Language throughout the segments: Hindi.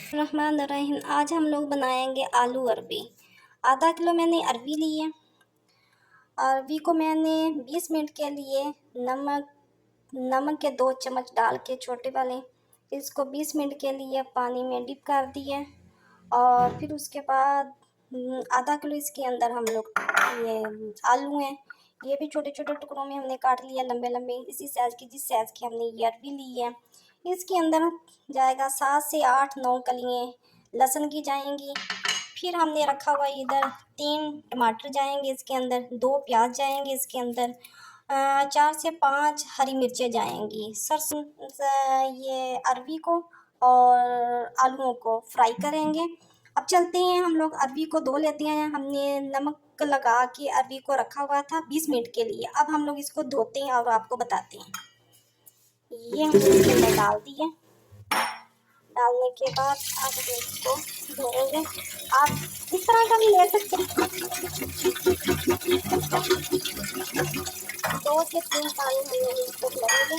रहमान रहीम। आज हम लोग बनाएंगे आलू अरबी। आधा किलो मैंने अरबी ली है। अरबी को मैंने 20 मिनट के लिए नमक के 2 चम्मच डाल के छोटे वाले इसको 20 मिनट के लिए पानी में डिप कर दिया। और फिर उसके बाद आधा किलो इसके अंदर हम लोग ये आलू हैं, ये भी छोटे छोटे टुकड़ों में हमने काट लिया, लंबे लंबे इसी साइज़ की जिस साइज़ की हमने ये अरबी ली है। इसके अंदर जाएगा 7 से 8-9 कलियाँ लहसुन की जाएंगी। फिर हमने रखा हुआ इधर 3 टमाटर जाएंगे इसके अंदर, 2 प्याज जाएंगे इसके अंदर, 4 से 5 हरी मिर्चें जाएंगी। सरसों ये अरबी को और आलूओं को फ्राई करेंगे। अब चलते हैं, हम लोग अरबी को धो लेते हैं। हमने नमक लगा के अरबी को रखा हुआ था 20 मिनट के लिए। अब हम लोग इसको धोते हैं और आपको बताते हैं। ये हमने इसके अंदर डाल दिए। डालने के बाद आप इसको धोएंगे। आप इस तरह का भी ले सकते हैं, 2 से 3 पानी हम लोग इसको धोएंगे।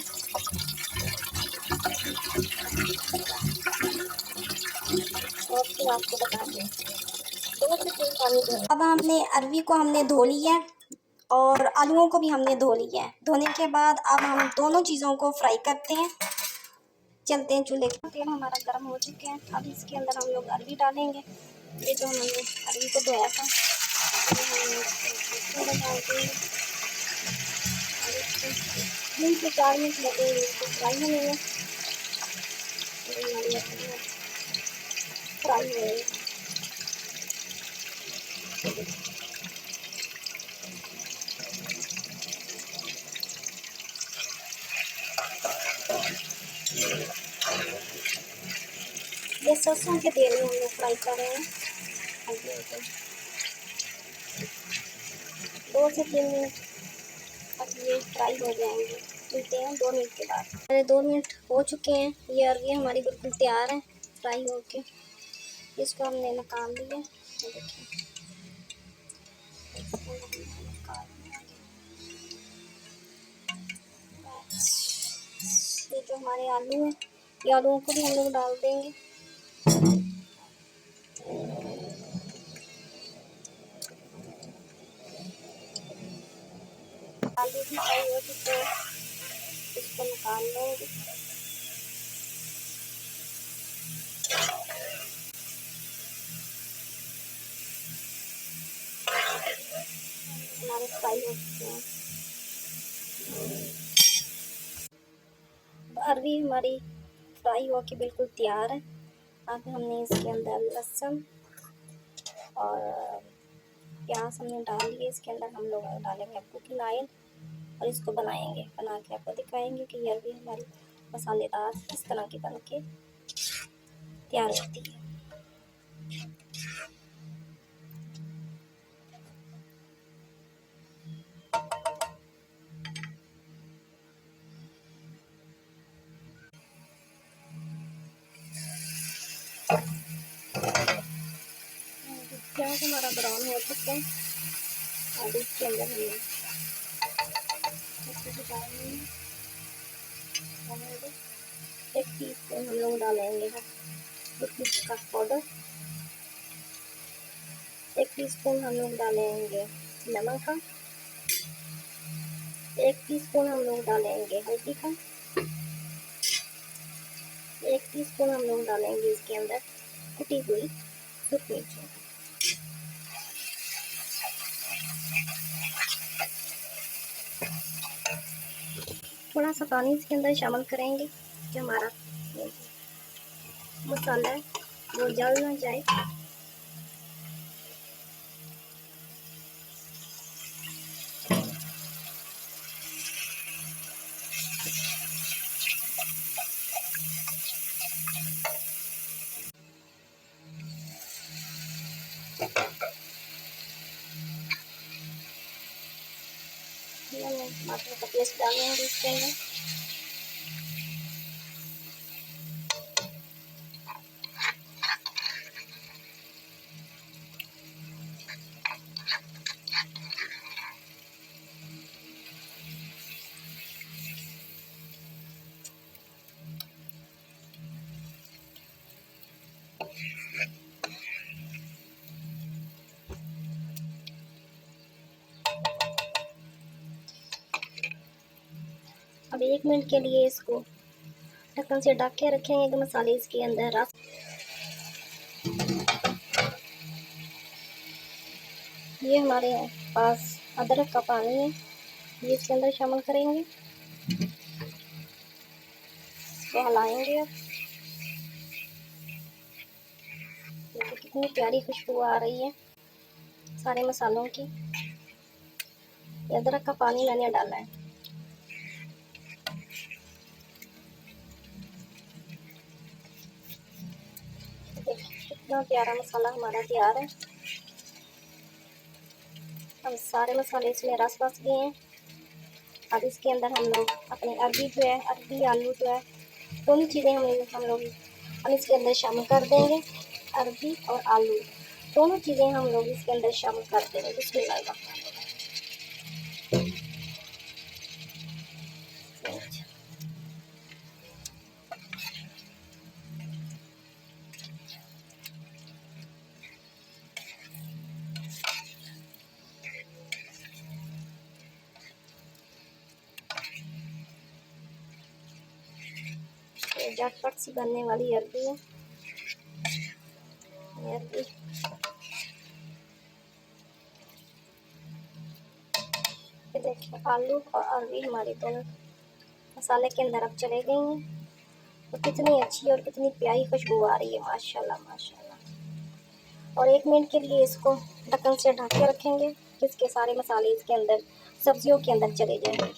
और फिर आपको बताते हैं 2 से 3 पानी धोए। अब हमने अरबी को हमने धो लिया है और आलूओं को भी हमने धो लिया है। धोने के बाद अब हम दोनों चीज़ों को फ्राई करते हैं। चलते हैं चूल्हे के। तेल हमारा गर्म हो चुके हैं। अब इसके अंदर हम लोग अरबी डालेंगे। ये जो हमने अरबी को धोया था थोड़ा डालते हैं। 3 से 4 मिनट लगेंगे इसको फ्राई होने में। फ्राई होएगी। ये सरसों के तेल में हम लोग फ्राई कर रहे हैं। 2 से 3 मिनट अब ये फ्राई हो जाएंगे। मिलते हैं 2 मिनट के बाद। हमारे 2 मिनट हो चुके हैं। ये अरबी हमारी बिल्कुल तैयार है फ्राई होके। इसको हमने निकाल लिया। देखिए ये जो हमारे आलू हैं, ये आलूओं को भी हम लोग डाल देंगे। आलू भी फ्राई हो चुके हैं, इसको निकाल लेंगे। हमारे फ्राई हो चुके हैं। अरबी हमारी फ्राई होके बिल्कुल तैयार है। अब हमने इसके अंदर लहसुन और प्याज हमने डाल दिए। इसके अंदर हम लोग डालेंगे कुकिंग ऑयल और इसको बना के आपको दिखाएंगे कि ये अरबी हमारी मसालेदार इस तरह की बन के तैयार होती है। प्याज हमारा ब्राउन हो चुका है। अब इसके अंदर हम एक टीस्पून हम लोग डालेंगे का पाउडर। 1 टीस्पून हम लोग डालेंगे नमक का। 1 टीस्पून हम लोग डालेंगे हल्दी का। 1 टीस्पून हम लोग डालेंगे इसके अंदर कुटी हुई सूखी मिर्चों। थोड़ा सा पानी इसके अंदर शामिल करेंगे कि हमारा मसाला है वो जल ना जाए। टमाटर का पेस्ट डालेंगे इसके अंदर। अब 1 मिनट के लिए इसको ढक्कन से ढक के रखेंगे कि मसाले इसके अंदर रस। ये हमारे पास अदरक का पानी है, ये इसके अंदर शामिल करेंगे, इसको हलाएंगे। अब देखिए कितनी प्यारी खुशबू आ रही है सारे मसालों की। ये अदरक का पानी मैंने डाला है। कितना प्यारा मसाला हमारा तैयार है। अब सारे मसाले इसमें रस बस गए हैं। अब इसके अंदर हम लोग अपनी अरबी जो है, अरबी आलू जो है, दोनों चीज़ें हम इसके अंदर शामिल कर देंगे। अरबी और आलू दोनों चीज़ें हम लोग इसके अंदर शामिल कर देंगे। बिस्मिल्लाह। झटपट सी बनने वाली अरबी है। अरबी देखिए आलू और अरबी हमारी दोनों मसाले के अंदर अब चले गई हैं। तो कितनी अच्छी और कितनी प्यारी खुशबू आ रही है, माशाल्लाह माशाल्लाह। और 1 मिनट के लिए इसको ढक्कन से ढक के रखेंगे कि इसके सारे मसाले इसके अंदर सब्जियों के अंदर चले जाएंगे।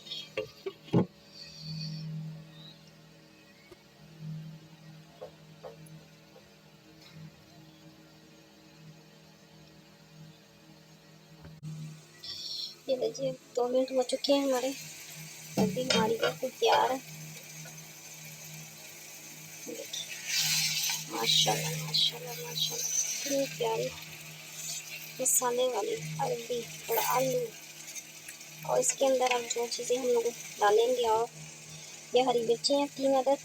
ये लीजिए 2 मिनट हो चुके हैं हमारे, अभी हमारी बिल्कुल तैयार है। देखिए माशाल्लाह माशाल्लाह माशाल्लाह कितनी प्यारी मसाले वाली अरबी और आलू। और इसके अंदर अब जो चीज़ें हम लोग डालेंगे, और ये हरी मिर्ची हैं 3 अदद,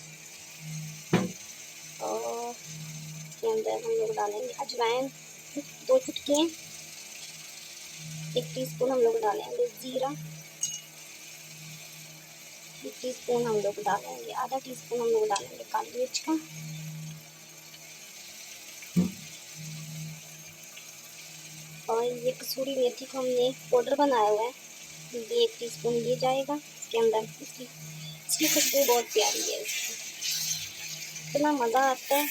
और इसके अंदर हम लोग डालेंगे अजवाइन 2 चुटकी, 1 टीस्पून हम लोग डालेंगे ज़ीरा, 1 टीस्पून हम लोग डालेंगे, आधा टीस्पून हम लोग डालेंगे काली मिर्च का, और ये कसूरी मेथी को हमने पाउडर बनाया हुआ है, ये 1 टीस्पून दिया जाएगा इसके अंदर। इसकी खुशबू बहुत प्यारी है, इतना मज़ा आता है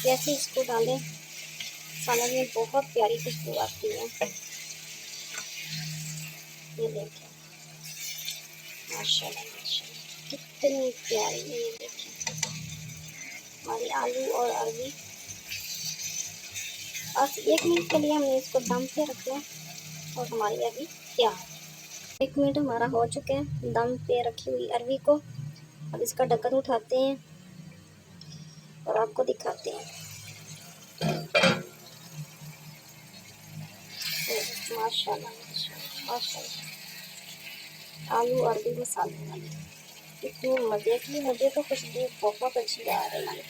जैसे इसको डालें सालन में, बहुत प्यारी खुशबू आती है। ये देखिए माशाल्लाह माशाल्लाह कितनी प्यारी है। ये देखिए हमारी आलू और अरबी। बस 1 मिनट के लिए हमने इसको दम पे रखना और हमारी अरबी तैयार। 1 मिनट हमारा हो चुका है दम पे रखी हुई अरबी को। अब इसका ढक्कन उठाते हैं और आपको दिखाते हैं। माशाल्लाह माशाल्लाह माशाल्लाह आलू अरबी मसाले वाली इतनी मज़े की, मुझे तो खुशबू बहुत अच्छी आ रही है।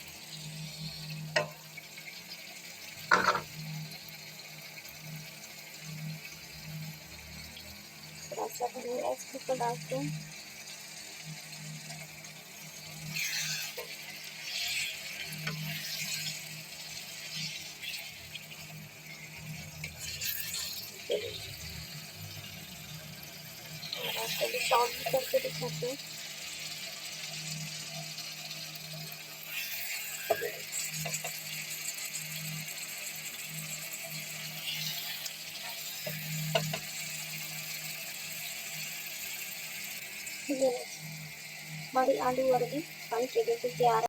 थोड़ा सा धनिया इसके ऊपर डालते हैं। आपको भी साउंड भी करके दिखाते हैं। हमारी आलू अरबी बन के बिल्कुल तैयार है।